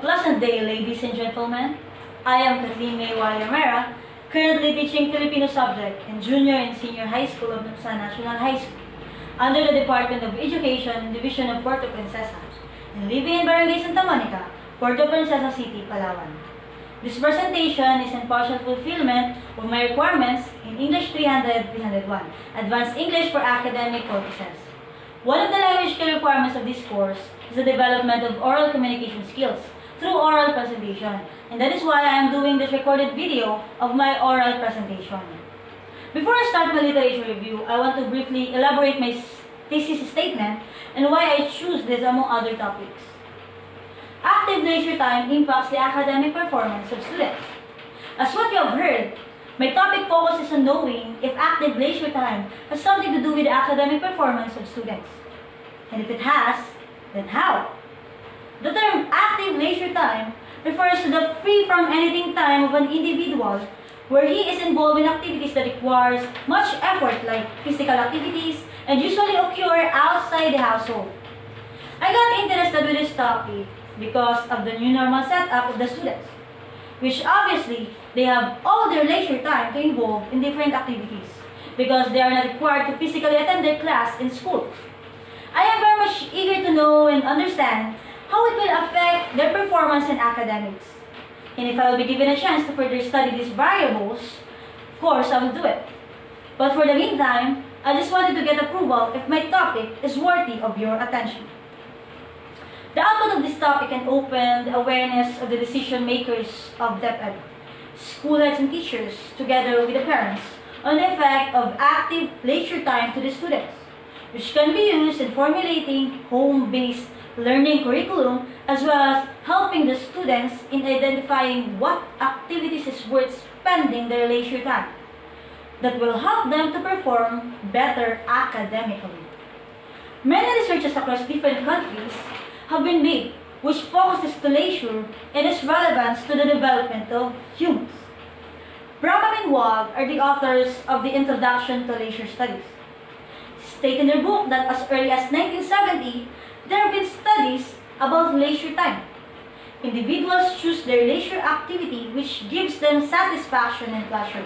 pleasant day, ladies and gentlemen. I am Kathleen May Wallamera, currently teaching Filipino subject in junior and senior high school of Nupsan National High School under the Department of Education, Division of Puerto Princesa, and living in Barangay Santa Monica, Puerto Princesa City, Palawan. This presentation is in partial fulfillment of my requirements in English 300-301, Advanced English for academic purposes. One of the language skill requirements of this course is the development of oral communication skills through oral presentation, and that is why I am doing this recorded video of my oral presentation. Before I start my literature review, I want to briefly elaborate my thesis statement and why I choose this among other topics. Active leisure time impacts the academic performance of students. As what you have heard, my topic focuses on knowing if active leisure time has something to do with the academic performance of students. And if it has, then how? The term active leisure time refers to the free from anything time of an individual where he is involved in activities that requires much effort like physical activities and usually occur outside the household. I got interested with this topic because of the new normal setup of the students, which obviously they have all their leisure time to involve in different activities because they are not required to physically attend their class in school. I am very much eager to know and understand how it will affect their performance in academics. And if I will be given a chance to further study these variables, of course I will do it. But for the meantime, I just wanted to get approval if my topic is worthy of your attention. The output of this topic can open the awareness of the decision makers of DepEd, school heads and teachers, together with the parents, on the effect of active leisure time to the students, which can be used in formulating home-based learning curriculum as well as helping the students in identifying what activities is worth spending their leisure time that will help them to perform better academically. Many researches across different countries have been made which focuses to leisure and its relevance to the development of humans. Braham and Wag are the authors of the Introduction to Leisure Studies. State in their book that as early as 1970, there have been studies about leisure time. Individuals choose their leisure activity which gives them satisfaction and pleasure.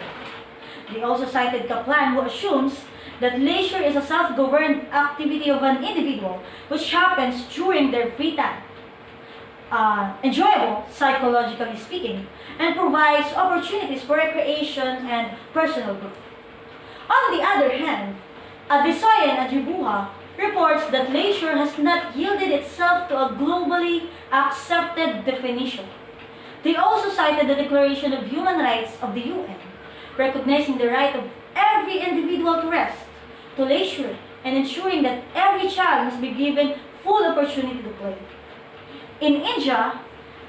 They also cited Kaplan, who assumes that leisure is a self-governed activity of an individual which happens during their free time, enjoyable psychologically speaking, and provides opportunities for recreation and personal growth. On the other hand, Adesoya and Ajibuha reports that leisure has not yielded itself to a globally accepted definition. They also cited the Declaration of Human Rights of the UN, recognizing the right of every individual to rest, to leisure, and ensuring that every child must be given full opportunity to play. In India,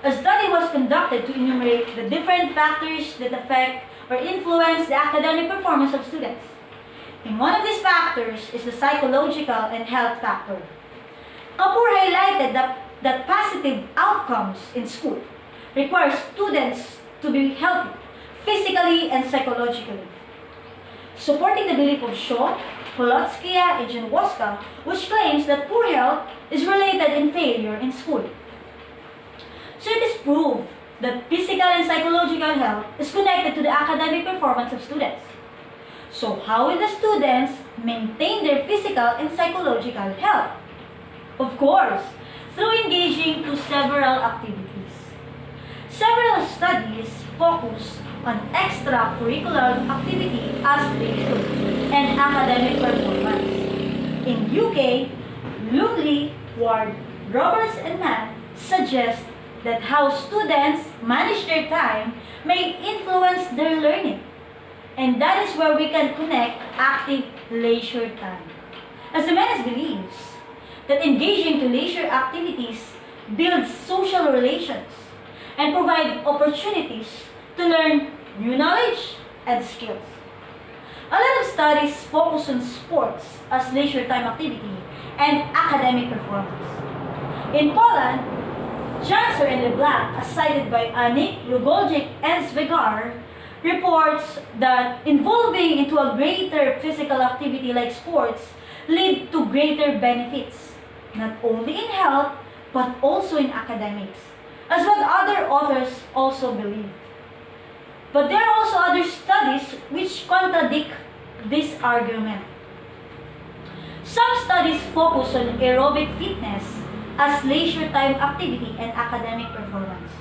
a study was conducted to enumerate the different factors that affect or influence the academic performance of students. And one of these factors is the psychological and health factor. Kapoor highlighted that positive outcomes in school require students to be healthy, physically and psychologically. Supporting the belief of Shaw, Polotskaya, and Jankowska, which claims that poor health is related in failure in school. So it is proved that physical and psychological health is connected to the academic performance of students. So how will the students maintain their physical and psychological health? Of course, through engaging to several activities. Several studies focus on extracurricular activity as leisure and academic performance. In UK, Lumley, Ward, Roberts, and Mann suggest that how students manage their time may influence their learning. And that is where we can connect active leisure time. As Jimenez believes that engaging to leisure activities builds social relations and provide opportunities to learn new knowledge and skills. A lot of studies focus on sports as leisure time activity and academic performance. In Poland, Janser and LeBlanc, as cited by Anik, Rugoljic, and Svegar, reports that involving into a greater physical activity like sports lead to greater benefits, not only in health, but also in academics. as what other authors also believe. But there are also other studies which contradict this argument. Some studies focus on aerobic fitness as leisure time activity and academic performance.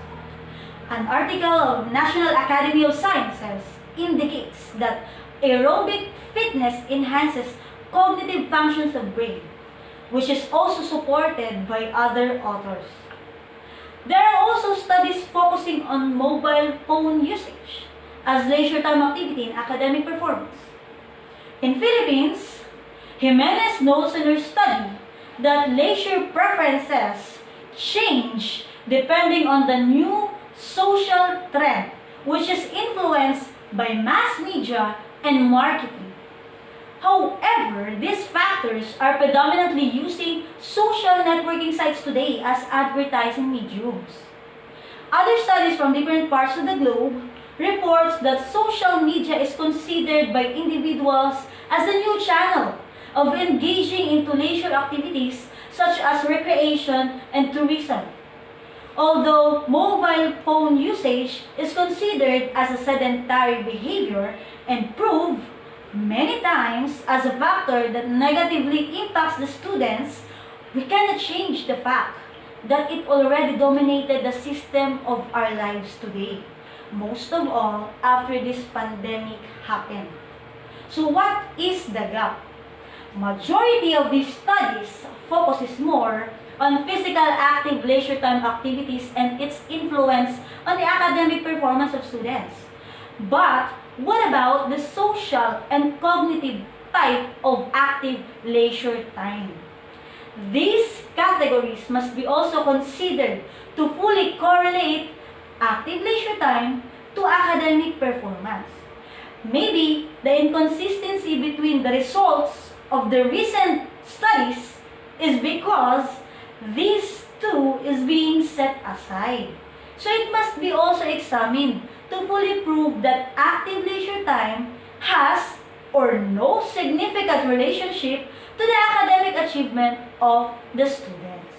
An article of National Academy of Sciences indicates that aerobic fitness enhances cognitive functions of brain, which is also supported by other authors. There are also studies focusing on mobile phone usage as leisure time activity in academic performance. In Philippines, Jimenez notes in her study that leisure preferences change depending on the new social trend, which is influenced by mass media and marketing. However, these factors are predominantly using social networking sites today as advertising mediums. Other studies from different parts of the globe reports that social media is considered by individuals as a new channel of engaging into leisure activities such as recreation and tourism. Although mobile phone usage is considered as a sedentary behavior and proved many times as a factor that negatively impacts the students, we cannot change the fact that it already dominated the system of our lives today, most of all after this pandemic happened. So what is the gap? Majority of these studies focuses more on physical active leisure time activities and its influence on the academic performance of students. But what about the social and cognitive type of active leisure time? These categories must be also considered to fully correlate active leisure time to academic performance. Maybe the inconsistency between the results of the recent studies is because these two is being set aside. So it must be also examined to fully prove that active leisure time has or no significant relationship to the academic achievement of the students.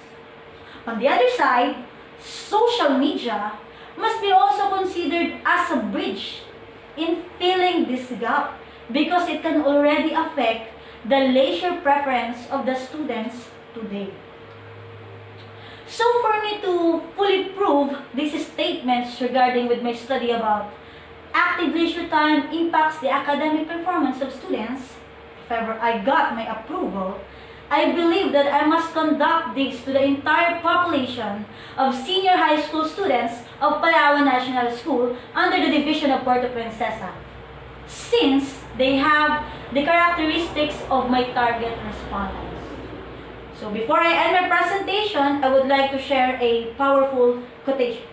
On the other side, social media must be also considered as a bridge in filling this gap because it can already affect the leisure preference of the students today. So for me to fully prove these statements regarding with my study about active leisure time impacts the academic performance of students, if ever I got my approval, I believe that I must conduct this to the entire population of senior high school students of Palawan National School under the Division of Puerto Princesa, since they have the characteristics of my target respondents. So before I end my presentation, I would like to share a powerful quotation.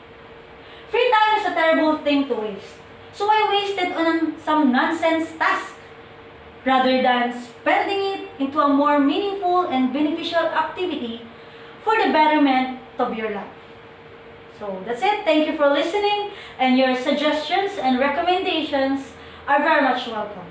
Free time is a terrible thing to waste. So I waste it on some nonsense task rather than spending it into a more meaningful and beneficial activity for the betterment of your life. So that's it. Thank you for listening, and your suggestions and recommendations are very much welcome.